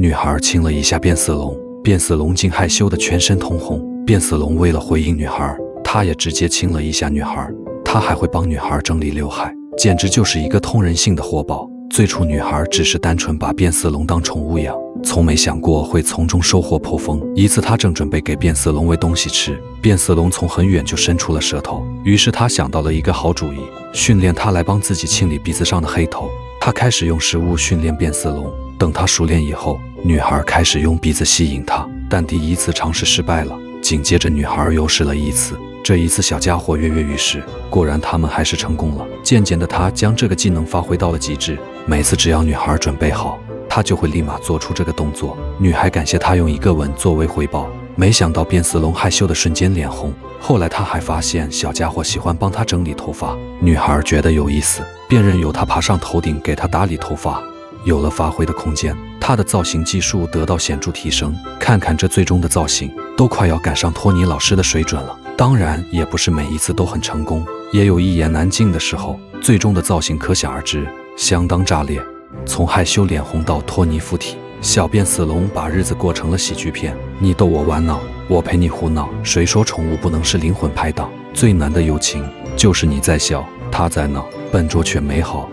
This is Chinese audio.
女孩亲了一下变色龙，变色龙竟害羞的全身通红。变色龙为了回应女孩，他也直接亲了一下女孩。他还会帮女孩整理刘海，简直就是一个通人性的活宝。最初女孩只是单纯把变色龙当宠物养，从没想过会从中收获颇丰。一次她正准备给变色龙喂东西吃，变色龙从很远就伸出了舌头，于是她想到了一个好主意，训练它来帮自己清理鼻子上的黑头。她开始用食物训练变色龙，等它熟练以后，女孩开始用鼻子吸引它，但第一次尝试失败了。紧接着女孩又试了一次，这一次小家伙跃跃欲试，果然他们还是成功了。渐渐的，他将这个技能发挥到了极致，每次只要女孩准备好，他就会立马做出这个动作。女孩感谢他用一个吻作为回报，没想到变色龙害羞的瞬间脸红。后来他还发现小家伙喜欢帮他整理头发，女孩觉得有意思，便任由他爬上头顶给他打理头发。有了发挥的空间，他的造型技术得到显著提升。看看这最终的造型，都快要赶上托尼老师的水准了。当然，也不是每一次都很成功，也有一言难尽的时候。最终的造型可想而知，相当炸裂。从害羞脸红到托尼附体，小变色龙把日子过成了喜剧片。你逗我玩闹，我陪你胡闹。谁说宠物不能是灵魂拍档？最难的友情，就是你在笑，他在闹，笨拙却美好。